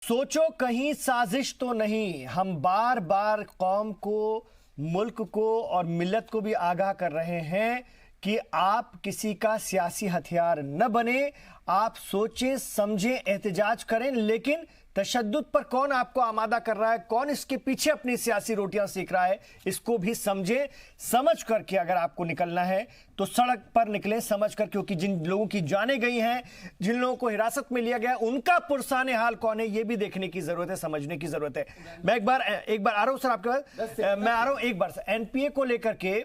सोचो कहीं साजिश तो नहीं। हम बार बार कौम को, मुल्क को और मिल्लत को भी आगाह कर रहे हैं कि आप किसी का सियासी हथियार न बने। आप सोचें, समझें, एहतजाज करें, लेकिन तशद्दुद पर कौन आपको आमादा कर रहा है, कौन इसके पीछे अपनी सियासी रोटियां सेक रहा है, इसको भी समझें। समझ करके अगर आपको निकलना है तो सड़क पर निकलें, समझ कर, क्योंकि जिन लोगों की जानें गई हैं, जिन लोगों को हिरासत में लिया गया, उनका पुरसाने हाल कौन है, यह भी देखने की जरूरत है, समझने की जरूरत है। मैं एक बार आ रहा हूं सर आपके पास। मैं आ रहा हूं एक बार सर। एनपीए को लेकर के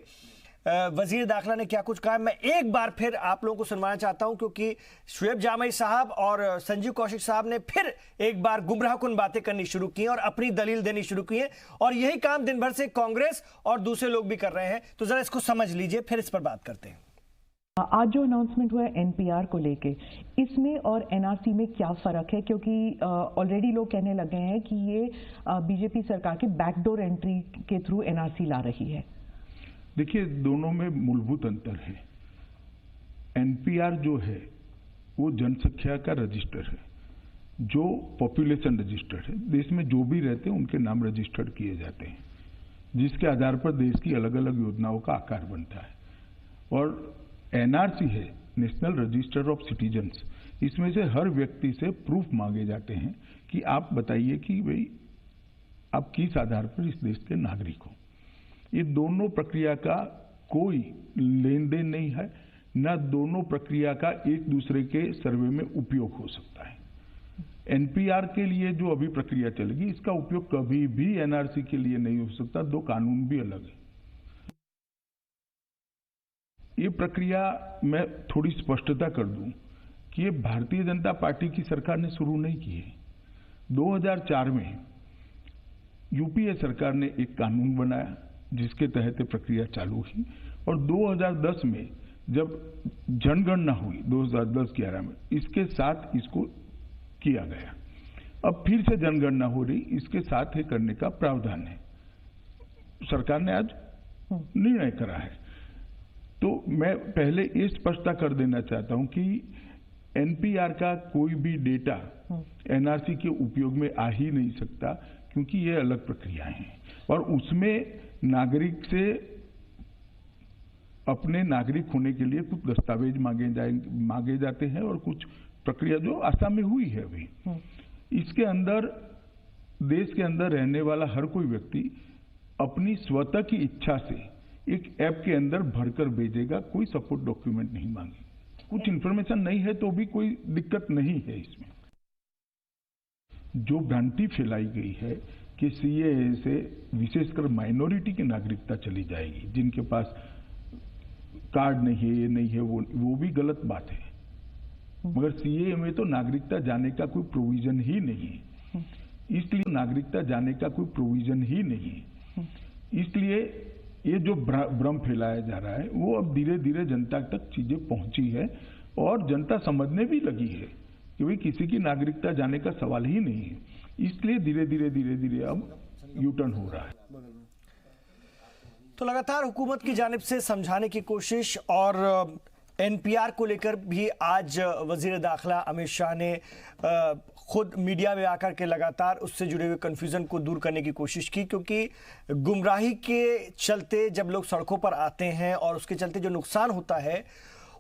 वजीर दाखिला ने क्या कुछ कहा, मैं एक बार फिर आप लोगों को सुनवाना चाहता हूं, क्योंकि शुएब जामई साहब और संजीव कौशिक साहब ने फिर एक बार गुमराहकुन बातें करनी शुरू की और अपनी दलील देनी शुरू की है, और यही काम दिन भर से कांग्रेस और दूसरे लोग भी कर रहे हैं। तो जरा इसको समझ लीजिए, फिर इस पर बात करते हैं। आज जो अनाउंसमेंट हुआ है एनपीआर को लेके, इसमें और एनआरसी में क्या फर्क है? क्योंकि ऑलरेडी लोग कहने लगे हैं कि ये बीजेपी सरकार की बैकडोर एंट्री के थ्रू एनआरसी ला रही है। देखिए, दोनों में मूलभूत अंतर है। एनपीआर जो है वो जनसंख्या का रजिस्टर है, जो पॉपुलेशन रजिस्टर है। देश में जो भी रहते हैं उनके नाम रजिस्टर्ड किए जाते हैं, जिसके आधार पर देश की अलग अलग योजनाओं का आकार बनता है। और एनआरसी है, नेशनल रजिस्टर ऑफ सिटीजन्स। इसमें से हर व्यक्ति से प्रूफ मांगे जाते हैं कि आप बताइए कि भाई आप किस आधार पर इस देश के नागरिक हो। ये दोनों प्रक्रिया का कोई लेन देन नहीं है, न दोनों प्रक्रिया का एक दूसरे के सर्वे में उपयोग हो सकता है। एनपीआर के लिए जो अभी प्रक्रिया चलेगी, इसका उपयोग कभी भी एनआरसी के लिए नहीं हो सकता। दो कानून भी अलग है। ये प्रक्रिया, मैं थोड़ी स्पष्टता कर दूं कि ये भारतीय जनता पार्टी की सरकार ने शुरू नहीं की है। 2004 में यूपीए सरकार ने एक कानून बनाया जिसके तहत प्रक्रिया चालू हुई, और 2010 में जब जनगणना हुई 2010-11 में, इसके साथ इसको किया गया। अब फिर से जनगणना हो रही, इसके साथ ही करने का प्रावधान है। सरकार ने आज निर्णय करा है। तो मैं पहले ये स्पष्टता कर देना चाहता हूं कि एनपीआर का कोई भी डेटा एनआरसी के उपयोग में आ ही नहीं सकता, क्योंकि ये अलग प्रक्रियाएं हैं। और उसमें नागरिक से अपने नागरिक होने के लिए कुछ दस्तावेज मांगे जाते हैं, और कुछ प्रक्रिया जो आसाम में हुई है अभी। इसके अंदर देश के अंदर रहने वाला हर कोई व्यक्ति अपनी स्वतः की इच्छा से एक ऐप के अंदर भरकर भेजेगा, कोई सपोर्ट डॉक्यूमेंट नहीं मांगे। कुछ इंफॉर्मेशन नहीं है तो भी कोई दिक्कत नहीं है इसमें। जो भ्रांति फैलाई गई है कि सीएए से विशेषकर माइनॉरिटी की नागरिकता चली जाएगी, जिनके पास कार्ड नहीं है, ये नहीं है, वो भी गलत बात है। मगर सीएए में तो नागरिकता जाने का कोई प्रोविजन ही नहीं है। इसलिए नागरिकता जाने का कोई प्रोविजन ही नहीं है। इसलिए ये जो भ्रम फैलाया जा रहा है, वो अब धीरे धीरे जनता तक चीजें पहुंची है, और जनता समझने भी लगी है कि भाई किसी की नागरिकता जाने का सवाल ही नहीं है। इसलिए धीरे धीरे अब यूटर्न हो रहा है। तो लगातार हुकूमत की जानिब से समझाने की कोशिश, और एनपीआर को लेकर भी आज वजीर दाखिला अमित शाह ने खुद मीडिया में आकर के लगातार उससे जुड़े हुए कन्फ्यूजन को दूर करने की कोशिश की, क्योंकि गुमराही के चलते जब लोग सड़कों पर आते हैं और उसके चलते जो नुकसान होता है,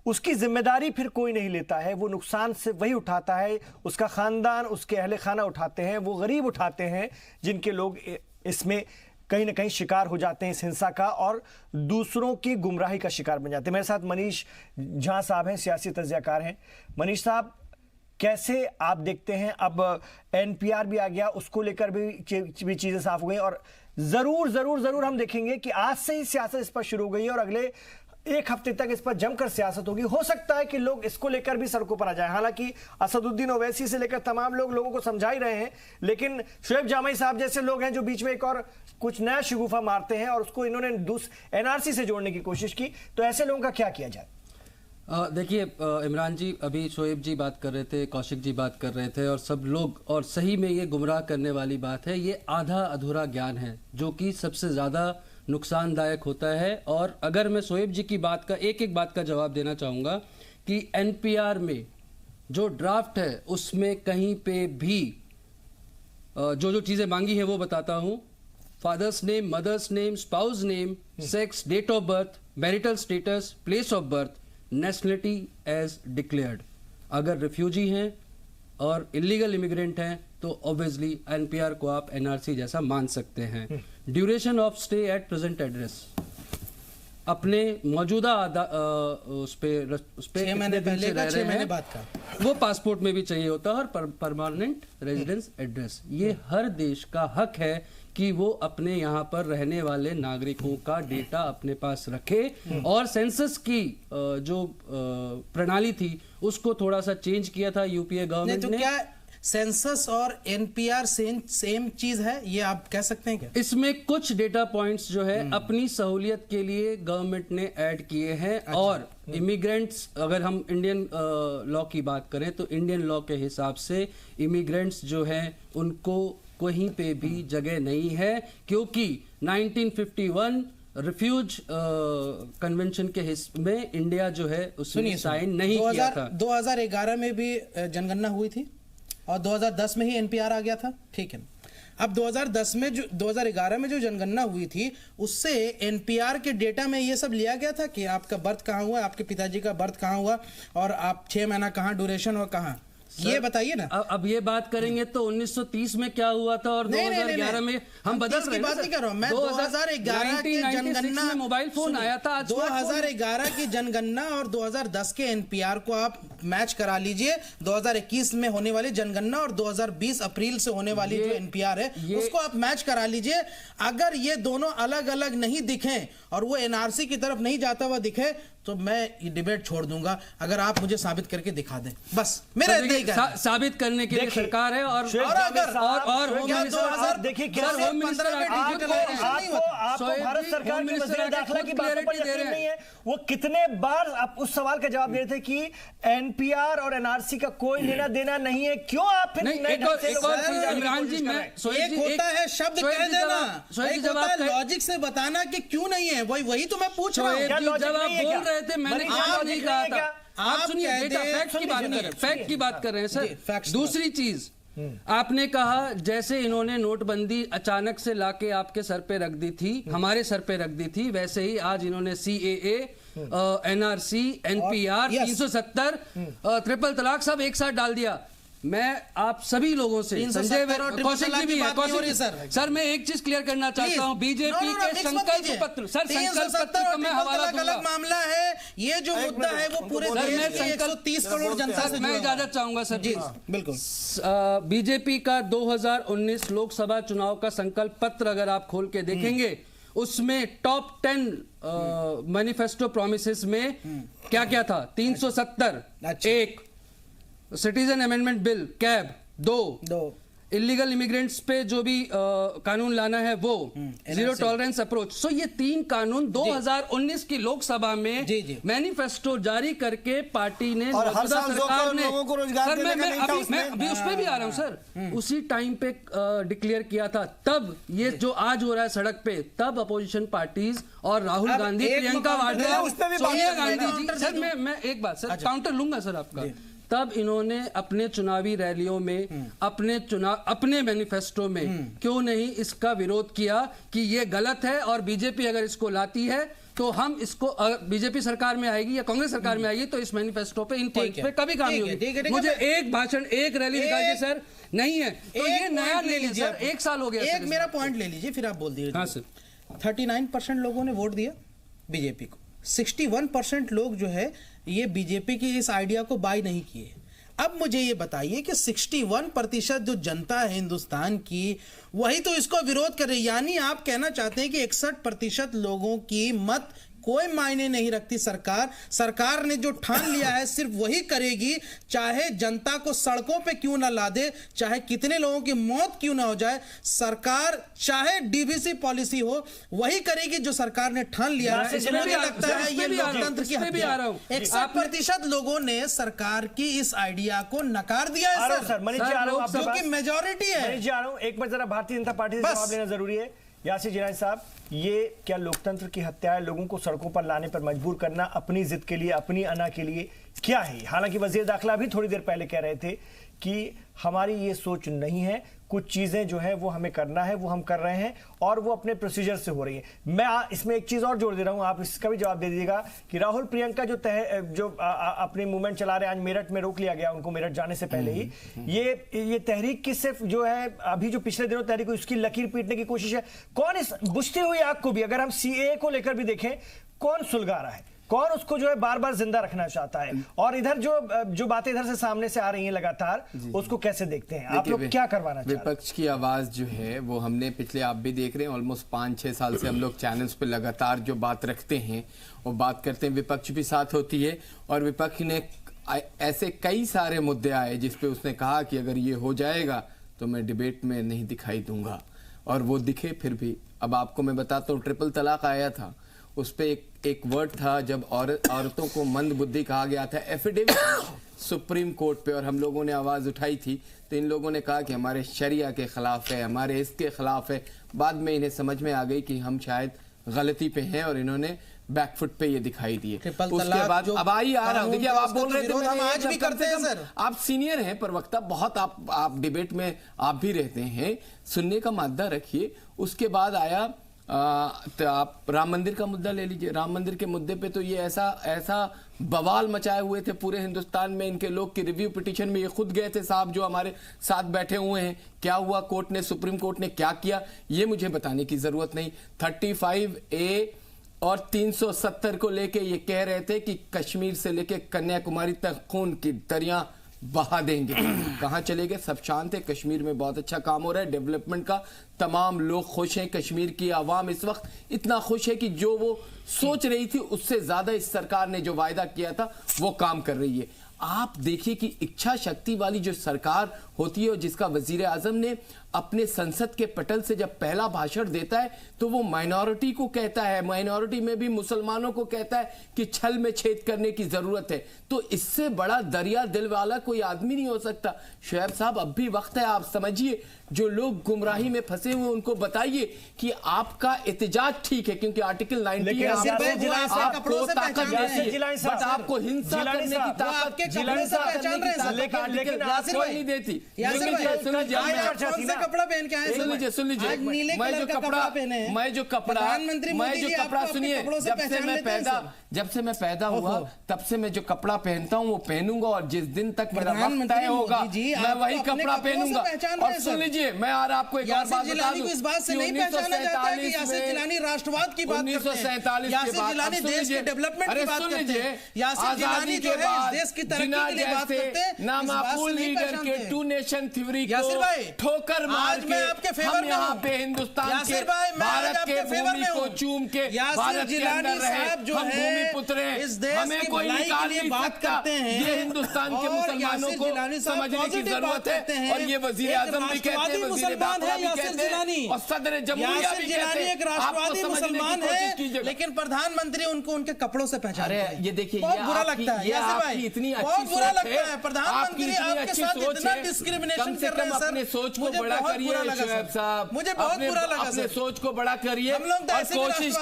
उसकी जिम्मेदारी फिर कोई नहीं लेता है। वो नुकसान से वही उठाता है, उसका खानदान, उसके अहले खाना उठाते हैं, वो गरीब उठाते हैं, जिनके लोग इसमें कहीं ना कहीं शिकार हो जाते हैं इस हिंसा का, और दूसरों की गुमराही का शिकार बन जाते हैं। मेरे साथ मनीष झा साहब हैं, सियासी तज्ज़ियाकार हैं। मनीष साहब, कैसे आप देखते हैं, अब एनपीआर भी आ गया, उसको लेकर भी चीज़ें साफ हो गई, और ज़रूर हम देखेंगे कि आज से ही सियासत इस पर शुरू हो गई है, और अगले एक हफ्ते तक इस पर जमकर सियासत होगी। हो सकता है कि लोग इसको लेकर भी सड़कों पर आ जाए। हालांकि असदुद्दीन ओवैसी से लेकर तमाम लोगों को समझा ही रहे हैं, लेकिन शुएब जामई साहब जैसे लोग हैं जो बीच में एक और कुछ नया शिगुफा मारते हैं, और उसको इन्होंने एनआरसी से जोड़ने की कोशिश की। तो ऐसे लोगों का क्या किया जाए? देखिए इमरान जी, अभी शोएब जी बात कर रहे थे, कौशिक जी बात कर रहे थे, और सब लोग, और सही में ये गुमराह करने वाली बात है। ये आधा अधूरा ज्ञान है जो कि सबसे ज़्यादा नुकसानदायक होता है। और अगर मैं शोएब जी की बात का एक बात का जवाब देना चाहूँगा कि एनपीआर में जो ड्राफ्ट है उसमें कहीं पे भी जो जो चीजें मांगी है वो बताता हूँ। Father's name, mother's name, spouse name, sex, date of birth, marital status, place of birth, nationality as declared. अगर रिफ्यूजी हैं और इलीगल इमिग्रेंट हैं तो ऑब्वियसली एनपीआर को आप एनआरसी जैसा मान सकते हैं। Duration of stay at present address, अपने मौजूदा उस पे 6 महीने पहले का 6 महीने बाद का वो पासपोर्ट में भी चाहिए होता है, और परमानेंट रेजिडेंस एड्रेस। ये हर देश का हक है कि वो अपने यहाँ पर रहने वाले नागरिकों का डेटा अपने पास रखे। और सेंसस की जो प्रणाली थी उसको थोड़ा सा चेंज किया था यूपीए गवर्नमेंट तो ने। क्या सेंसस और एनपीआर सेम चीज है, ये आप कह सकते हैं क्या? इसमें कुछ डेटा पॉइंट्स जो है अपनी सहूलियत के लिए गवर्नमेंट ने ऐड किए हैं। और इमिग्रेंट्स, अगर हम इंडियन लॉ की बात करें तो इंडियन लॉ के हिसाब से इमिग्रेंट्स जो हैं उनको कहीं पे भी जगह नहीं है, क्योंकि 1951 रिफ्यूज कन्वेंशन के हिस्से में इंडिया जो है उसने साइन नहीं किया था। 2011 में भी जनगणना हुई थी और 2010 में ही एनपीआर आ गया था, ठीक है। अब 2011 में जो जनगणना हुई थी उससे एनपीआर के डेटा में ये सब लिया गया था कि आपका बर्थ कहाँ हुआ, आपके पिताजी का बर्थ कहाँ हुआ और आप 6 महीना कहाँ ड्यूरेशन और कहाँ, ये बताइए ना। अब ये बात करेंगे तो 1930 में क्या हुआ था और 2011 में हम बदल रहे हैं। बात नहीं कर रहा हूं मैं। 2011 की जनगणना में मोबाइल फोन आया था। 2011 की जनगणना और 2010 के एनपीआर को आप मैच करा लीजिए। 2021 में होने वाली जनगणना और 2020 अप्रैल से होने वाली जो एनपीआर है उसको आप मैच करा लीजिए। अगर ये दोनों अलग अलग नहीं दिखे और वो एनआरसी की तरफ नहीं जाता हुआ दिखे तो मैं ये डिबेट छोड़ दूंगा, अगर आप मुझे साबित करके दिखा दें। बस मेरा साबित करने के लिए सरकार है और अगर और होम मिनिस्टर, देखिए कैसे आपको भारत सरकार के वज़ीर दाखिला की बातों पर यकीन नहीं है। वो कितने बार आप उस सवाल का जवाब दे रहे थे कि एनपीआर और एनआरसी का कोई लेना देना नहीं है, क्यों आप फिर इमरान जी, मैं एक होता है शब्द कह देना, एक होता है लॉजिक से बताना कि क्यों नहीं है, वही तो मैं पूछ रहा हूँ। जब आप बोल रहे थे मैंने नहीं कहा था। आप सुनिए, फैक्ट की बात कर रहे हैं सर। दूसरी चीज आपने कहा जैसे इन्होंने नोटबंदी अचानक से लाके आपके सर पे रख दी थी, हमारे सर पे रख दी थी, वैसे ही आज इन्होंने सीएए, एनआरसी, एनपीआर, 370, ट्रिपल तलाक सब एक साथ डाल दिया। मैं आप सभी लोगों से, संजय कौशिक जी भी है, कौशिक सर मैं एक चीज क्लियर करना चाहता हूं, बीजेपी के संकल्प पत्र, सर संकल्प पत्र का मैं हवाला दूंगा। अलग मामला है, ये जो मुद्दा है वो पूरे देश की 130 करोड़ जनता से। मैं इजाजत चाहूंगा सर जी, बिल्कुल। बीजेपी का 2019 लोकसभा चुनाव का संकल्प पत्र अगर आप खोल के देखेंगे उसमें टॉप 10 मैनिफेस्टो प्रोमिसेस में क्या क्या था? 370 एक, citizen amendment bill cab 2, illegal immigrants पे जो भी कानून लाना है वो, जीरो टॉलरेंस अप्रोच। सो ये 3 कानून 2019 की लोकसभा में मैनिफेस्टो जारी करके पार्टी ने, सरकार ने, सर मैं अभी उस पे भी आ रहा हूं सर, उसी टाइम पे डिक्लेयर किया था। तब ये जो आज हो रहा है सड़क पे, तब अपोजिशन पार्टीज और राहुल गांधी, प्रियंका वाड्रा, सोनिया गांधी जी, सर मैं एक बात सर काउंटर लूंगा सर आपका, तब इन्होंने अपने चुनावी रैलियों में, अपने मैनिफेस्टो में क्यों नहीं इसका विरोध किया कि ये गलत है और बीजेपी अगर इसको लाती है तो हम इसको, बीजेपी सरकार में आएगी या कांग्रेस सरकार में आएगी तो इस मैनिफेस्टो पे, इन पॉइंट्स पे कभी काम नहीं होगी। मुझे एक भाषण, एक रैली निकालिए सर, नहीं है तो ये नया ले लीजिए सर, 1 साल हो गया। एक मेरा पॉइंट ले लीजिए फिर आप बोल दीजिए। हाँ सर, 39% लोगों ने वोट दिया बीजेपी को, 61% लोग जो है ये बीजेपी की इस आइडिया को बाय नहीं किए। अब मुझे ये बताइए कि 61% जो जनता है हिंदुस्तान की, वही तो इसको विरोध कर रही है। यानी आप कहना चाहते हैं कि 61% लोगों की मत कोई मायने नहीं रखती। सरकार ने जो ठान लिया है सिर्फ वही करेगी, चाहे जनता को सड़कों पे क्यों ना ला दे, चाहे कितने लोगों की मौत क्यों ना हो जाए, सरकार चाहे डीवीसी पॉलिसी हो वही करेगी जो सरकार ने ठान लिया है। मुझे लगता है ये लोकतंत्र की हत्या। 61% लोगों ने सरकार की इस आइडिया को नकार दिया है सर, जो कि मेजोरिटी है। एक बार जरा भारतीय जनता पार्टी से जवाब लेना जरूरी है। यासिर जिनानी साहब, ये क्या लोकतंत्र की हत्या है? लोगों को सड़कों पर लाने पर मजबूर करना अपनी जिद के लिए, अपनी अना के लिए, क्या है? हालांकि वजीर दाखिला भी थोड़ी देर पहले कह रहे थे कि हमारी ये सोच नहीं है, कुछ चीजें जो है वो हमें करना है, वो हम कर रहे हैं और वो अपने प्रोसीजर से हो रही है। मैं इसमें एक चीज और जोड़ दे रहा हूं, आप इसका भी जवाब दे दीजिएगा कि राहुल प्रियंका जो अपनी मूवमेंट चला रहे हैं, आज मेरठ में रोक लिया गया उनको मेरठ जाने से पहले ही, ये तहरीक की सिर्फ जो है अभी जो पिछले दिनों तहरीक हुई उसकी लकीर पीटने की कोशिश है। कौन इस बुझती हुई आग को भी, अगर हम सीएए को लेकर भी देखें, कौन सुलगा रहा है, कौन उसको जो है बार बार जिंदा रखना चाहता है, और इधर जो बातें इधर से सामने से आ रही हैं लगातार, उसको कैसे देखते हैं आप लोग, क्या करवाना चाहते हैं? विपक्ष की आवाज जो है वो हमने पिछले, आप भी देख रहे हैं, ऑलमोस्ट 5-6 साल से हम लोग चैनल्स पे लगातार जो बात रखते हैं वो बात करते हैं, विपक्ष भी साथ होती है। और विपक्ष ने ऐसे कई सारे मुद्दे आए जिसपे उसने कहा कि अगर ये हो जाएगा तो मैं डिबेट में नहीं दिखाई दूंगा, और वो दिखे फिर भी। अब आपको मैं बताता हूँ, ट्रिपल तलाक आया था, उस पे एक वर्ड था जब औरतों को मंद बुद्धि कहा गया था, एफिडेविट सुप्रीम कोर्ट पे, और हम लोगों ने आवाज उठाई थी, तो इन लोगों ने कहा कि हमारे शरिया के खिलाफ है, हमारे इसके खिलाफ है। बाद में इन्हें समझ में आ गई कि हम शायद गलती पे हैं और इन्होंने बैकफुट पे ये दिखाई दिए। उसके बाद अब आ रहा हूं, देखिए अब आप बोल रहे थे हम आज भी करते हैं सर, आप सीनियर हैं प्रवक्ता, बहुत आप डिबेट में आप भी रहते हैं, सुनने का मादा रखिए। उसके बाद आया तो आप राम मंदिर का मुद्दा ले लीजिए। राम मंदिर के मुद्दे पे तो ये ऐसा बवाल मचाए हुए थे पूरे हिंदुस्तान में, इनके लोग की रिव्यू पिटीशन में ये खुद गए थे साहब जो हमारे साथ बैठे हुए हैं। क्या हुआ, कोर्ट ने, सुप्रीम कोर्ट ने क्या किया, ये मुझे बताने की जरूरत नहीं। 35A और 370 को लेके ये कह रहे थे कि कश्मीर से लेके कन्याकुमारी तक खून की दरिया बहा देंगे। कहां चले गए? सब शांत है, कश्मीर में बहुत अच्छा काम हो रहा है डेवलपमेंट का, तमाम लोग खुश हैं। कश्मीर की आवाम इस वक्त इतना खुश है कि जो वो सोच रही थी उससे ज्यादा इस सरकार ने जो वायदा किया था वो काम कर रही है। आप देखिए कि इच्छा शक्ति वाली जो सरकार होती है और जिसका वजीर आजम ने अपने संसद के पटल से जब पहला भाषण देता है तो वो माइनॉरिटी को कहता है, माइनॉरिटी में भी मुसलमानों को कहता है कि छल में छेद करने की जरूरत है। तो इससे बड़ा दरिया दिल वाला कोई आदमी नहीं हो सकता। शुएब साहब, अब भी वक्त है, आप समझिए, जो लोग गुमराही में फंसे हुए उनको बताइए कि आपका एहतजाज ठीक है क्योंकि आर्टिकल 90 आपको ताकत देती है, बट आपको हिंसा करने की ताकत कोई नहीं देती। कपड़ा पहन के आए, सुन लीजिए, मैं जो कपड़ा सुनिए, जब से मैं पैदा हुआ तब से मैं जो कपड़ा पहनता हूँ वो पहनूंगा, और जिस दिन तक मेरा वक्त तय होगा मैं वही कपड़ा पहनूंगा। और सुन लीजिए, मैं आपको एक और बात बता दूं, इस बात से नहीं पहचाना जाता है कि यासिर जिलानी राष्ट्रवाद की बात करते हैं, यासिर जिलानी देश के डेवलपमेंट की बात करते हैं, यासिर जिलानी जो है इस देश की तरक्की के लिए बात करते हैं। नामाकूल लीडर के टू नेशन थ्योरी को ठोकर मार के हम यहाँ पे हिंदुस्तान के, भारत के भूमि को चूम के भारत के अंदर रहे, हम भूमि पुत्र हैं, हमें कोई निकाल नहीं सकता। ये हिंदुस्तान के मुसलमानों को समझने की जरूरत है, और ये वजीर आजम भी कहते हैं, वजीर दाखिला भी कहते हैं, और सदर जमहूरिया भी कहते हैं। एक राष्ट्रवादी मुसलमान है, लेकिन प्रधानमंत्री उनको उनके कपड़ों से पहचानते हैं। ये देखिए, बहुत बुरा लगता है, आपकी इतनी अच्छी सोच है, प्रधानमंत्री आपके साथ इतना डिस्क्रिमिनेशन कर रहे हैं सर, अपने सोच को बड़ा करिए शुएब साहब, मुझे बहुत बुरा लगा। अपने सोच को बड़ा करिए और कोशिश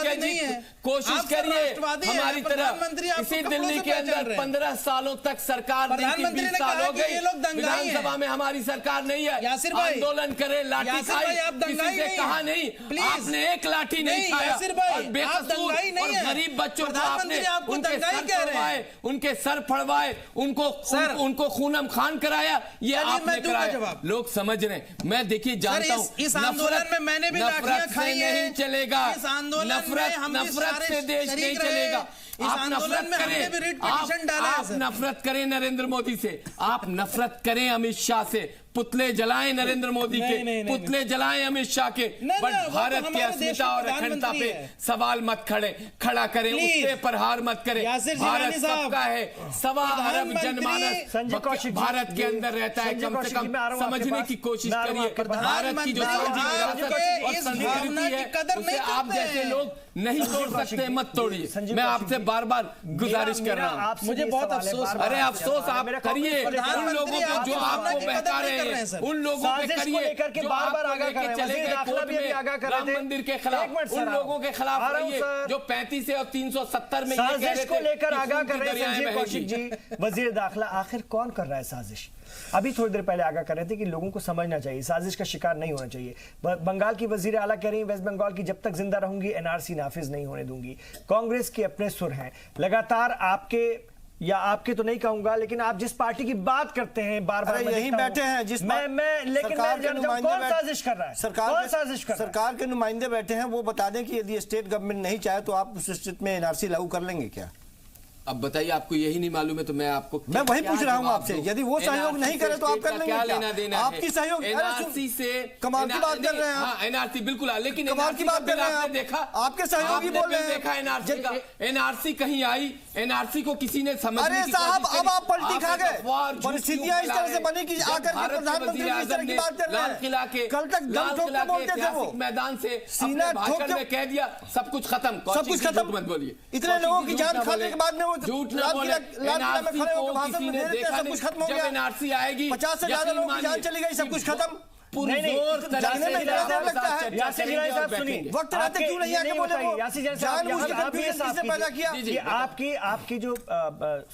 करिए हमारी तरफ। इसी दिल्ली के अंदर 15 सालों तक सरकार नहीं थी, 20 साल हो गई, विधानसभा में हमारी सरकार नहीं है। आंदोलन करे, लाठी खाई, किसी से कहा नहीं, आपने एक लाठी नहीं खाया, और बेकसूर और गरीब बच्चों को आपने उनके सर फड़वाए, उनके सर फड़वाए, उनको खूनम खान कराया, ये आपने कराया। लोग समझ रहे, मैं देखिए जानता हूँ इस आंदोलन में मैंने भी लाठियां खाई हैं, नहीं चलेगा, इस आंदोलन में नफरत से देश नहीं चलेगा। आप नफरत करें, आप नफरत करें नरेंद्र मोदी से, आप नफरत करें अमित शाह से, पुतले जलाएं नरेंद्र मोदी के, पुतले जलाएं अमित शाह के, बट भारत की अस्मिता और अखंडता पे सवाल मत खड़ा करें, उस पे प्रहार मत करें। भारत सबका है, 1.25 अरब जनमानस भारत के अंदर रहता है, कम से कम समझने की कोशिश करिए। भारत की जो साझी और संस्कृति है उसे आप जैसे लोग नहीं तोड़ सकते, मत तोड़िए। मैं आपसे बार बार गुजारिश कर रहा हूँ, मुझे बहुत अफसोस, अरे अफसोस आप करिए उन लोगों को जो आपको बहका रहे हैं, उन लोगों पे करिए जो बार-बार आगाह कर रहे हैं, चले गए कोर्ट में राम मंदिर के खिलाफ, उन लोगों के खिलाफ रहिए जो 35 और 370 में ये कह रहे थे को लेकर आगाह कर रहे हैं। संजय कौशिक जी, वजीर दाखिला, आखिर कौन कर रहा है साजिश? अभी थोड़ी देर पहले आगाह कर रहे थे कि लोगों को समझना चाहिए, साजिश का शिकार नहीं होना चाहिए। बंगाल की वजीर आला कह रही हैं वेस्ट बंगाल की जब तक जिंदा रहूंगी एनआरसी नाफिज नहीं होने दूंगी। कांग्रेस के अपने सुर हैं, लगातार आपके तो नहीं कहूंगा, लेकिन आप जिस पार्टी की बात करते हैं बार बार यही बैठे हैं जिस लेकिन कौन साजिश कर रहा है? सरकार के नुमाइंदे बैठे हैं, वो बता दें कि यदि स्टेट गवर्नमेंट नहीं चाहे तो आप उस स्टेट में एनआरसी लागू कर लेंगे क्या? अब बताइए, आपको यही नहीं मालूम है तो मैं आपको मैं वही पूछ रहा हूं आपसे, यदि वो सहयोग नहीं करे तो आप कर लेंगे क्या? लेना देना आपकी सहयोग एनआरसी से कमाल की बात कर रहे हैं। हाँ, एनआरसी बिल्कुल, लेकिन कमाल की बात कर रहे हैं। देखा आपके सहयोगी बोल रहे हैं। देखा एनआरसी का, एनआरसी कहीं आई, एनआरसी को किसी ने समझ। अरे साहब, अब आप पलटी खा गए, परिस्थितियां इस तरह से बनी कि आकर के प्रधानमंत्री इस तरह की बात कर रहे हैं। किला के कल तक दम ठोक के बोलते थे वो, मैदान से सीना ठोक के कह दिया सब कुछ खत्म, सब कुछ खत्म मत बोलिए। इतने लोगों की जान खाने के बाद में वो झूठ ना बोले। एनआरसी को किसी ने देखा नहीं, सब कुछ खत्म हो गया। एनआरसी आएगी 50 से ज्यादा लोगों की जान चली गई, सब कुछ खत्म। नहीं, जाने में ज्यादा लगता है। यासिर जिलानी साहब सुनिए, वक्त रहते क्यों नहीं आके बोले वो? यासिर जिलानी साहब किसने पैदा किया? आपकी जो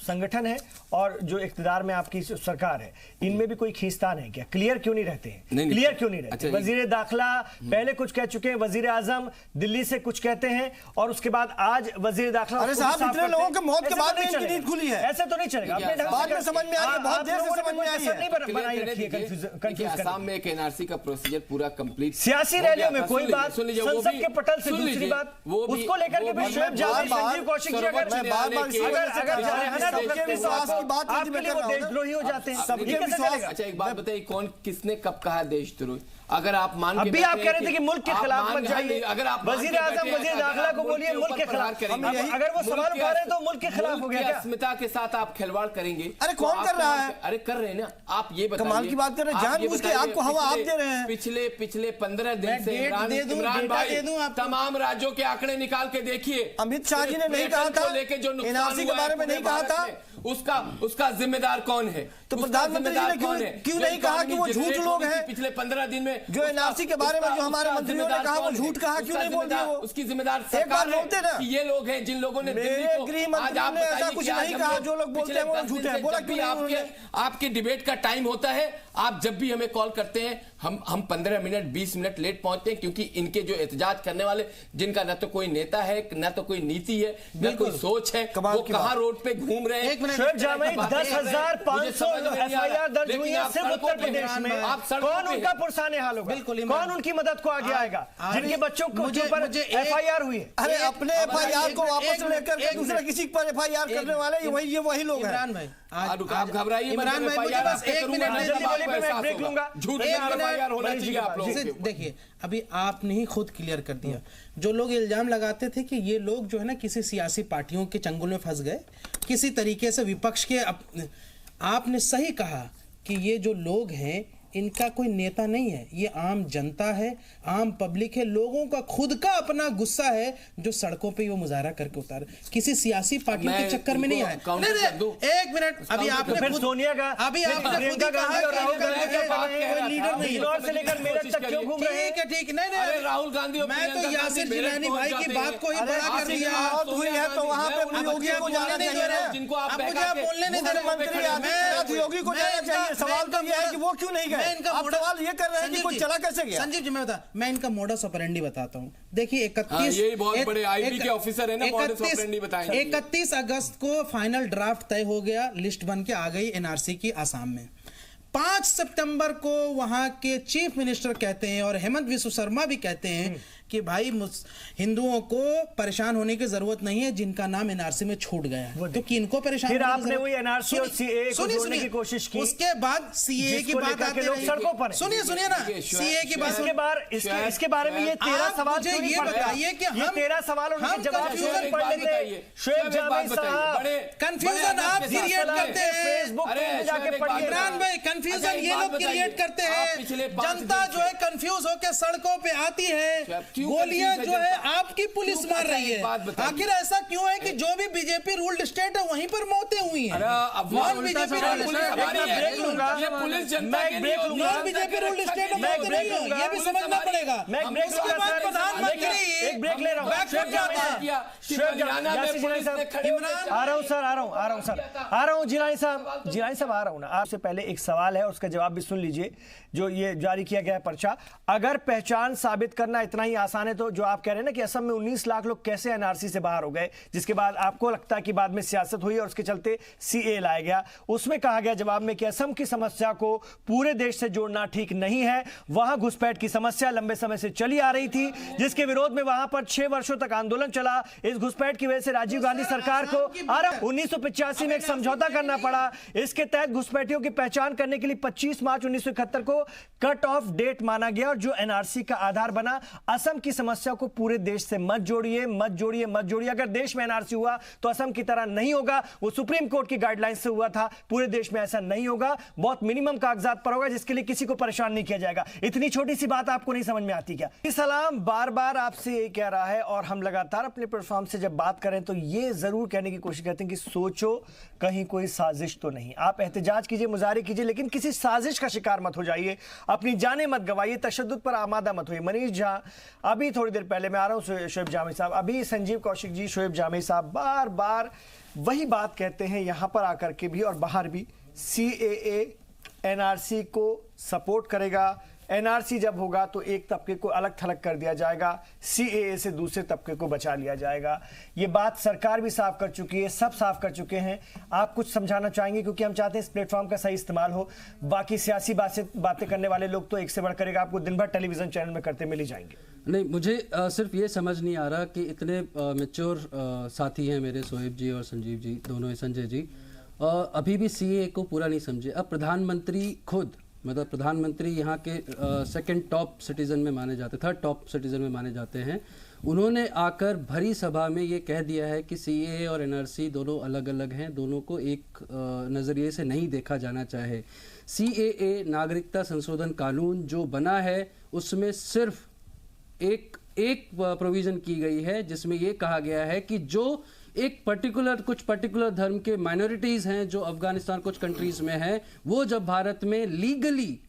संगठन है और जो इख्तिदार में आपकी सरकार है, इनमें भी कोई खींचतान है क्या? क्लियर क्यों नहीं रहते हैं? क्लियर क्यों नहीं रहते? वजीर दाखिला पहले कुछ कह चुके हैं, वजीर आजम दिल्ली से कुछ कहते हैं और उसके बाद आज वजीर दाखिला। अरे साहब, इतने लोगों के मौत के बाद में इनकी नींद खुली है, ऐसे तो नहीं चलेगा। बाद में समझ में आ रही है, बहुत देर से समझ में आई है। आसाम में एक एनआरसी का प्रोसीजर पूरा कंप्लीट, सियासी रैलियों में कोई बात, संसद के पटल से दूसरी बात, उसको लेकर के भी शोएब जावेद, संजीव कौशिक जी अगर जा रहे हैं ना तो विश्वास की बात आपके लिए वो देशद्रोही हो जाते हैं। सबके विश्वास। अच्छा, एक बात बताइए, कौन किसने कब कहा देशद्रोही? अगर आप मान के अभी आप कह रहे थे कि मुल्क के खिलाफ मत जाइए, अगर आप वजीर आजम वजीर दाखिला को बोलिए मुल्क के खिलाफ, अगर वो सवाल उठा रहे हैं तो मुल्क के खिलाफ हो गया क्या? अस्मिता के साथ आप खिलवाड़ करेंगे? अरे कौन कर रहा है? अरे कर रहे हैं ना, आप ये बताइए। कमाल की बात कर रहे हैं, जानबूझ के आपको हवा आप दे रहे हैं। पिछले 15 दिन से इमरान भाई तमाम राज्यों के आंकड़े निकाल के देखिए। अमित शाह जी ने नहीं कहा था लेके जो एनआरसी के बारे में नहीं कहा था, उसका जिम्मेदार कौन है? तो प्रधानमंत्री जी ने क्यों नहीं कहा कि वो झूठ लोग हैं? पिछले 15 दिन में जो एनआरसी के बारे में जो हमारे मंत्रियों ने कहा वो झूठ कहा, क्यों नहीं बोल दिया वो? उसकी जिम्मेदार एक बार बोलते ना कि ये लोग हैं जिन लोगों ने मेरे गृह मंत्री ने ऐसा कुछ नहीं कहा, जो लोग बोलते हैं वो झूठ है। बोला क्यों? आपके डिबेट का टाइम होता है, आप जब भी हमें कॉल करते हैं हम 15 मिनट 20 मिनट लेट पहुंचते हैं, क्योंकि इनके जो एहतजाज करने वाले, जिनका न तो कोई नेता है, न तो कोई नीति है, न कोई सोच है, वो कहां रोड पे घूम रहे हैं। 10,500 एफआईआर दर्ज हुई है सिर्फ उत्तर प्रदेश में। कौन उनका पुरसाने हाल होगा? कौन उनकी मदद को आगे आएगा जिनके बच्चों के ऊपर एफआईआर हुई है? अरे अपने एफआईआर को वापस लेकर के दूसरे किसी पर एफआईआर करने वाले वही लोग हैं। इमरान भाई, आप घबराइए, इमरान भाई मुझे बस एक मिनट जल्दी बोलिए, मैं ब्रेक लूंगा। झूठ एफआईआर होना चाहिए आप लोगों के। देखिए, अभी आपने ही खुद क्लियर कर दिया। जो लोग इल्जाम लगाते थे कि ये लोग जो है ना किसी सियासी पार्टियों के चंगुल में फंस गए, किसी तरीके से विपक्ष के, आपने सही कहा कि ये जो लोग हैं इनका कोई नेता नहीं है, ये आम जनता है, आम पब्लिक है, लोगों का खुद का अपना गुस्सा है जो सड़कों पे वो मुजाहरा करके उतारे, किसी सियासी पार्टियों के चक्कर में नहीं आए। एक मिनट, अभी आपने खुद सोनिया का, अभी आपने खुद ही कहा और राहुल गांधी कोई लीडर नहीं है, से लेकर मेरठ तक क्यों घूम रहे हैं? ठीक, नहीं राहुल गांधी, मैं तो यासिर जिलानी भाई की बात को ही बड़ा कर दिया। हुई है तो वहां पे योगी को जाना चाहिए, जिनको आप बोलने नहीं दे रहे। मंत्री आदित्यनाथ योगी को जाना चाहिए। सवाल तो ये है कि वो क्यों नहीं गए? आप सवाल ये कर रहे हैं कि कोई चला कैसे गया? संजीव जी, मैं इनका मोडस ऑपरेंडी बताता हूं। देखिए 31 यही बहुत बड़े आईबी के ऑफिसर है ना, मोडस ऑपरेंडी बताएंगे। 31 अगस्त को फाइनल ड्राफ्ट तय हो गया, लिस्ट बन के आ गई एनआरसी की आसाम में। 5 सितंबर को वहां के चीफ मिनिस्टर कहते हैं और हेमंत विश्व शर्मा भी कहते हैं कि भाई हिंदुओं को परेशान होने की जरूरत नहीं है जिनका नाम एनआरसी में छूट गया है, तो किनको परेशान? फिर आपने वही एनआरसी और सीए को जोड़ने की कोशिश की। उसके बाद सीए की बात आती है, सड़कों पर सुनिए ना, सीए की बात, इसके बारे में ये 13 सवाल मुझे ये बताइए कि हम 13 सवाल उनके जवाब पढ़ लेते। शोएब जावेद साहब, कंफ्यूजन आप क्रिएट करते हैं। फेसबुक पे जाके पढ़िए। इमरान भाई कंफ्यूजन ये लोग क्रिएट करते हैं, जनता जो है कंफ्यूज होकर सड़कों पे आती है, गोलियां जो है आपकी पुलिस मार रही है। आखिर ऐसा क्यों है कि जो भी बीजेपी रूल्ड स्टेट है वहीं पर मौतें हुई हैं? Non BJP ruled state ruled state में मौतें नहीं हो, ये भी समझना पड़ेगा। उसके बाद प्रधानमंत्री एक ब्रेक ले रहा हूँ, आ रहा हूँ जिलानी साहब आ रहा हूँ ना। आपसे पहले एक सवाल है, उसका जवाब भी सुन लीजिए। जो ये जारी किया गया है पर्चा, अगर पहचान साबित करना इतना ही आसान है तो जो आप कह रहे हैं ना कि असम में 19 लाख लोग कैसे एनआरसी से बाहर हो गए, जिसके बाद आपको लगता है कि बाद में सियासत हुई और उसके चलते सीए लाया गया, उसमें कहा गया जवाब में कि असम की समस्या को पूरे देश से जोड़ना ठीक नहीं है। वहां घुसपैठ की समस्या लंबे समय से चली आ रही थी, जिसके विरोध में वहां पर 6 वर्षों तक आंदोलन चला। इस घुसपैठ की वजह से राजीव गांधी सरकार को 1985 में एक समझौता करना पड़ा। इसके तहत घुसपैठियों की पहचान करने के लिए 25 मार्च 1971 को कट ऑफ डेट माना गया और जो एनआरसी का आधार बना। असम की समस्या को पूरे देश से मत जोड़िए, मत जोड़िए, मत जोड़िए। अगर देश में एनआरसी हुआ तो असम की तरह नहीं होगा। वो सुप्रीम कोर्ट की गाइडलाइन से हुआ था, पूरे देश में ऐसा नहीं होगा। बहुत मिनिमम कागजात पर होगा, जिसके लिए किसी को परेशान नहीं किया जाएगा। इतनी छोटी सी बात आपको नहीं समझ में आती क्या? सलाम बार बार आपसे ये कह रहा है और हम लगातार अपने प्लेटफॉर्म से जब बात करें तो ये जरूर कहने की कोशिश करते हैं कि सोचो कहीं कोई साजिश तो नहीं। आप एहतजाज कीजिए, मुजाहरे कीजिए, लेकिन किसी साजिश का शिकार मत हो जाइए, अपनी जाने मत गवाइए, तशद्दुद पर आमादा मत होइए। मनीष झा, अभी थोड़ी देर पहले मैं आ रहा हूं, शोएब जामी साहब, अभी संजीव कौशिक जी, शोएब जामी साहब बार बार वही बात कहते हैं यहां पर आकर के भी और बाहर भी, सीएए एनआरसी को सपोर्ट करेगा। एनआरसी जब होगा तो एक तबके को अलग थलग कर दिया जाएगा, सीएए से दूसरे तबके को बचा लिया जाएगा। ये बात सरकार भी साफ कर चुकी है, सब साफ कर चुके हैं। आप कुछ समझाना चाहेंगे? क्योंकि हम चाहते हैं इस प्लेटफॉर्म का सही इस्तेमाल हो। बाकी सियासी बातें करने वाले लोग तो एक से बढ़कर एक आपको दिन भर टेलीविजन चैनल में करते मिल ही जाएंगे। नहीं, मुझे सिर्फ ये समझ नहीं आ रहा कि इतने मैच्योर साथी हैं मेरे, शोएब जी और संजीव जी, दोनों ही, संजय जी, अभी भी सीएए को पूरा नहीं समझे। अब प्रधानमंत्री खुद, मतलब प्रधानमंत्री यहाँ के सेकंड टॉप सिटीजन में माने जाते, थर्ड टॉप सिटीजन में माने जाते हैं, उन्होंने आकर भरी सभा में ये कह दिया है कि सीएए और एनआरसी दोनों अलग अलग हैं, दोनों को एक नज़रिए से नहीं देखा जाना चाहे। सीएए नागरिकता संशोधन कानून जो बना है उसमें सिर्फ एक प्रोविज़न की गई है जिसमें ये कहा गया है कि जो कुछ पर्टिकुलर धर्म के माइनॉरिटीज हैं जो अफगानिस्तान कुछ कंट्रीज में हैं, वो जब भारत में लीगली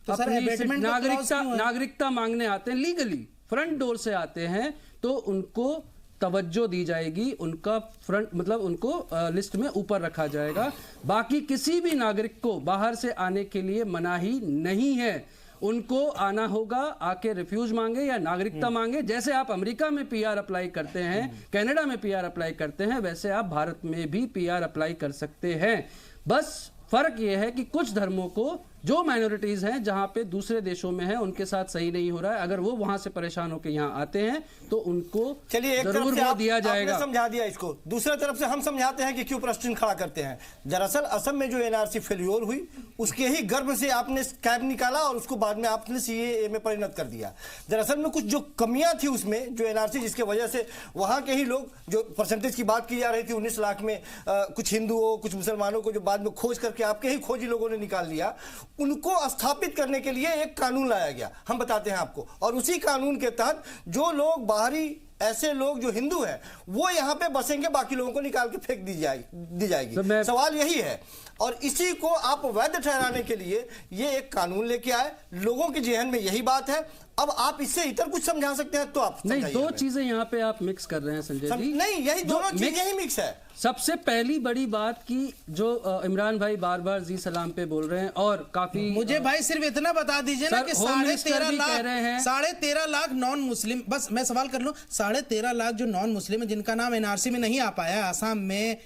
तो अपनी नागरिकता मांगने आते हैं, लीगली फ्रंट डोर से आते हैं, तो उनको तवज्जो दी जाएगी, उनका फ्रंट मतलब उनको लिस्ट में ऊपर रखा जाएगा। बाकी किसी भी नागरिक को बाहर से आने के लिए मनाही नहीं है। उनको आना होगा, आके रिफ्यूज मांगे या नागरिकता मांगे। जैसे आप अमेरिका में पीआर अप्लाई करते हैं, कनाडा में पीआर अप्लाई करते हैं, वैसे आप भारत में भी पीआर अप्लाई कर सकते हैं। बस फर्क यह है कि कुछ धर्मों को, जो माइनॉरिटीज हैं जहां पे दूसरे देशों में है, उनके साथ सही नहीं हो रहा है, अगर वो वहां से परेशान होकर यहाँ आते हैं तो उनको जरूर वो दिया जाएगा। आपने समझा दिया इसको, दूसरी तरफ से हम समझाते हैं कि क्यों प्रश्न खड़ा करते हैं। दरअसल असम में जो एनआरसी फेल्योर हुई उसके ही गर्भ से आपने कैब निकाला और उसको बाद में आपने सीएए में परिणत कर दिया। दरअसल में कुछ जो कमियां थी उसमें, जो एनआरसी, जिसके वजह से वहां के ही लोग, जो परसेंटेज की बात की जा रही थी 19 लाख में कुछ हिंदुओं कुछ मुसलमानों को जो बाद में खोज करके आपके ही खोजी लोगों ने निकाल लिया, उनको स्थापित करने के लिए एक कानून लाया गया। हम बताते हैं आपको, और उसी कानून के तहत जो लोग बाहरी, ऐसे लोग जो हिंदू हैं वो यहां पे बसेंगे, बाकी लोगों को निकाल के फेंक दी जाएगी। सवाल यही है, और इसी को आप वैध ठहराने के लिए ये एक कानून लेके आए। लोगों के जहन में यही बात है। अब आप इससे इतर कुछ समझा सकते हैं तो आप नहीं, दो चीजें यहाँ पे आप मिक्स कर रहे हैं संजय जी। नहीं, यही दोनों चीजें ही मिक्स है। सबसे पहली बड़ी बात की जो इमरान भाई बार बार जी सलाम पे बोल रहे हैं, और काफी, मुझे भाई सिर्फ इतना बता दीजिए ना कि 13.5 लाख नॉन मुस्लिम, बस मैं सवाल कर लूं, 13.5 लाख जो नॉन मुस्लिम है जिनका नाम एनआरसी में नहीं आ पाया आसाम में,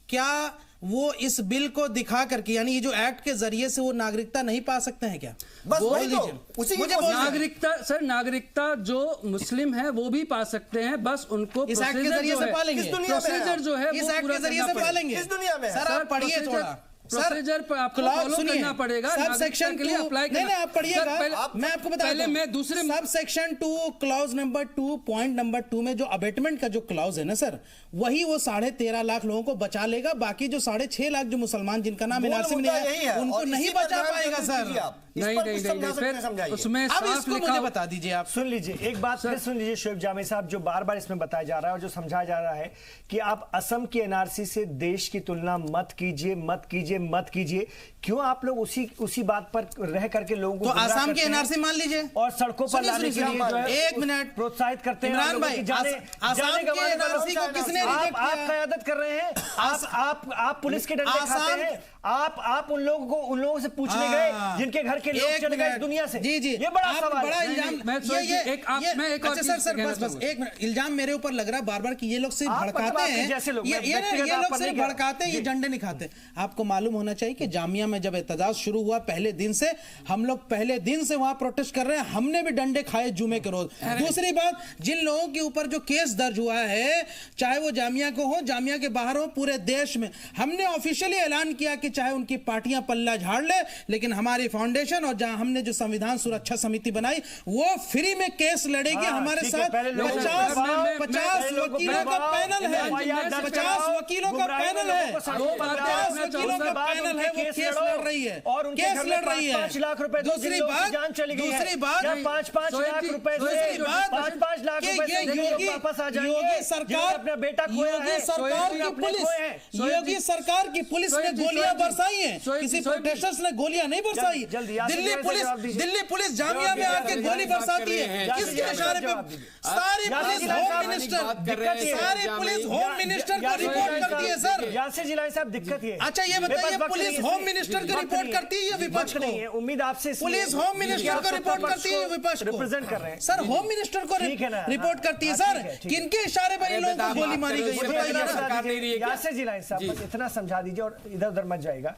क्या वो इस बिल को दिखा करके, यानी ये जो एक्ट के जरिए से वो नागरिकता नहीं पा सकते हैं क्या? बस वही तो, नागरिकता सर, नागरिकता जो मुस्लिम है वो भी पा सकते हैं, बस उनको इस एक्ट के जरिए से पालेंगे, प्रोसीजर जो है इस एक्ट के जरिए से पालेंगे। इस दुनिया में सर आप पढ़िए थोड़ा, प्रोसीजर पर आपको फॉलो करना पड़ेगा। सब सेक्शन के लिए अप्लाई करना। नहीं आप पढ़िएगा, मैं आपको बता पहले मैं दूसरे sub section 2 clause number 2 point number 2 में जो अबेटमेंट का जो क्लॉज है ना सर, वही वो 13.5 लाख लोगों को बचा लेगा। बाकी जो 6.5 लाख जो मुसलमान जिनका नाम एनआरसी में नहीं है उनको नहीं बचा पाएगा सर। नहीं, फिर उसमें अब इसको मुझे बता दीजिए आप। सुन लीजिए एक बात फिर सुन लीजिए शोएब जामी साहब, जो बार बार इसमें बताया जा रहा है और जो समझाया जा रहा है कि आप असम की एनआरसी से देश की तुलना मत कीजिए, मत कीजिए, मत कीजिए। क्यों आप लोग उसी बात पर रह करके लोगों को तो आसाम की एनआरसी मान लीजिए और सड़कों पर लाने के लिए जो है एक मिनट प्रोत्साहित करते हैं इमरान भाई। आसाम की एनआरसी को किसने रिजेक्ट किया? आप क़यादत कर रहे हैं, आप पुलिस के डंडे खाते हैं। आप उन लोगों से पूछने गए जिनके घर के लोग चले गए दुनिया से। जी ये बड़ा सवाल बड़ा है। इल्जाम सर एक मिनट, इल्जाम मेरे ऊपर लग रहा है बार बार कि ये लोग सिर्फ भड़काते हैं, ये लोग सिर्फ भड़काते हैं, ये झंडे नहीं खाते। आपको मालूम होना चाहिए कि जामिया में जब एहतजाज शुरू हुआ पहले दिन से हम लोग वहां प्रोटेस्ट कर रहे हैं, हमने भी डंडे खाए जुमे के रोज। दूसरी बात, जिन लोगों के ऊपर जो केस दर्ज हुआ है, चाहे वो जामिया को हो, जामिया के बाहर हो, पूरे देश में हमने ऑफिशियली ऐलान किया कि चाहे उनकी पार्टियां पल्ला झाड़ ले, लेकिन हमारी फाउंडेशन और जहां हमने जो संविधान सुरक्षा समिति बनाई वो फ्री में केस लड़ेगी हमारे साथ। 50 वकीलों का पैनल है, 50 वकीलों का पैनल है, 50 वकीलों का पैनल है, वो केस लड़ रही है और केस लड़ रही है। 5 लाख रुपए दूसरी बात 5 लाख रुपए से 5 लाख रुपए वापस आ जाएंगे। योगी सरकार अपना बेटा खोया है, योगी सरकार की पुलिस ने गोलियां बरसाई हैं, किसी प्रोटेस्टर्स ने गोलियां नहीं बरसाई। दिल्ली पुलिस जामिया में आके गोली बरसाती है, किसके इशारे पे? सारी पुलिस होम मिनिस्टर को रिपोर्ट करती है सर। यासिर जिलानी साहब दिक्कत ये, अच्छा ये बताइए, पुलिस होम मिनिस्टर को रिपोर्ट करती है या विपक्ष को? नहीं है, उम्मीद आपसे पुलिस होम मिनिस्टर को रिपोर्ट करती है विपक्ष को? रिप्रेजेंट कर रहे हैं सर, होम मिनिस्टर को रिपोर्ट करती है सर। किनके इशारे पर इन लोगों को गोली मारी गई है? यासिर जिलानी साहब बस इतना समझा दीजिए और इधर उधर मत जाएगा,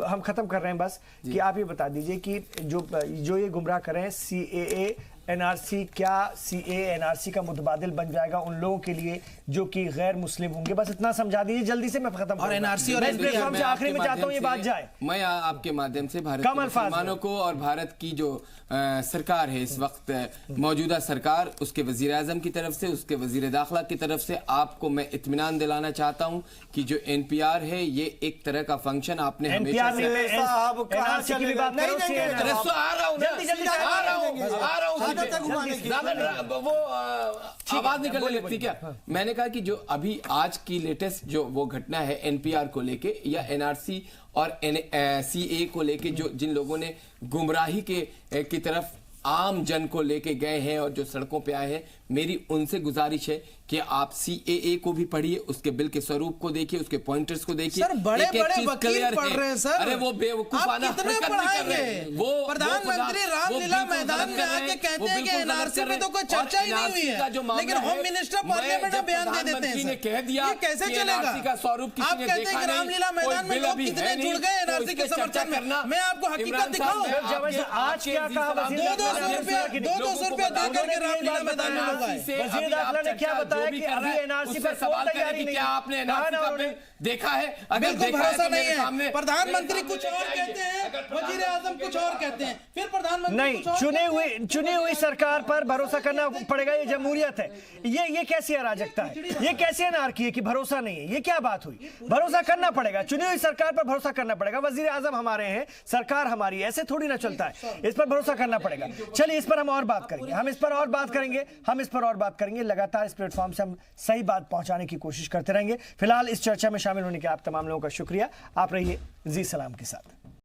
हम खत्म कर रहे हैं बस कि आप ये बता दीजिए कि जो ये गुमराह कर रहे हैं सीएए एनआरसी, क्या सीए एनआरसी का मुतबादिल बन जाएगा उन लोगों के लिए जो कि गैर मुस्लिम होंगे? बस इतना समझा दीजिए जल्दी से, मैं खत्म और एनआरसी और प्लेटफॉर्म से आखिरी में चाहता हूं ये बात जाए। मैं आपके माध्यम से भारत के मुसलमानों को और भारत की जो सरकार है इस वक्त मौजूदा सरकार, उसके वजीर आजम की तरफ से, उसके वजीर दाखिला की तरफ से आपको मैं इत्मीनान दिलाना चाहता हूं कि जो एनपीआर है ये एक तरह का फंक्शन आपने हमेशा वो आवाज निकलने लगती क्या? मैंने कहा कि जो अभी आज की लेटेस्ट जो वो घटना है एनपीआर को लेके या एनआरसी और सीए को लेके, जो जिन लोगों ने गुमराही की तरफ आम जन को लेके गए हैं और जो सड़कों पे आए हैं, मेरी उनसे गुजारिश है कि आप सीएए को भी पढ़िए, उसके बिल के स्वरूप को देखिए, उसके पॉइंटर्स को देखिए। सर बड़े-बड़े वकील पढ़ रहे हैं सर। अरे वो बेवकूफाना कितने पढ़ाएंगे? वो प्रधानमंत्री रामलीला मैदान में आके कहते हैं कि एनआरसी पे तो कोई चर्चा ही नहीं हुई है, लेकिन होम मिनिस्टर पार्लियामेंट में बयान दे देते हैं। कह दिया ये कैसे चलेगा? आप कहते हैं कि रामलीला मैदान में लोग कितने जुड़ गए एनआरसी के समर्थन में। मैं आपको हकीकत दिखाऊं, आज क्या कहा 200 रुपया दे करके रामलीला मैदान में लोग आए। ने क्या बताया कि अभी एनआरसी पर सवाल करें कि क्या आपने एनआरसी का बिल देखा है? अगर भरोसा नहीं है, प्रधानमंत्री कुछ और कहते हैं, वजीर आजम कुछ और कहते हैं, फिर प्रधानमंत्री नहीं। चुनी हुई सरकार पर भरोसा करना पड़ेगा, ये जमहूरियत है। ये कैसी अराजकता है, ये कैसी अनारकी है कि भरोसा नहीं है? ये क्या बात हुई? भरोसा करना पड़ेगा, चुनी हुई सरकार पर भरोसा करना पड़ेगा। वजीर आजम हमारे हैं, सरकार हमारी, ऐसे थोड़ी ना चलता है, इस पर भरोसा करना पड़ेगा। चलिए इस पर हम और बात करेंगे, हम इस पर और बात करेंगे। लगातार इस प्लेटफॉर्म से हम सही बात पहुंचाने की कोशिश करते रहेंगे। फिलहाल इस चर्चा में शामिल होने के आप तमाम लोगों का शुक्रिया। आप रहिए जी सलाम के साथ।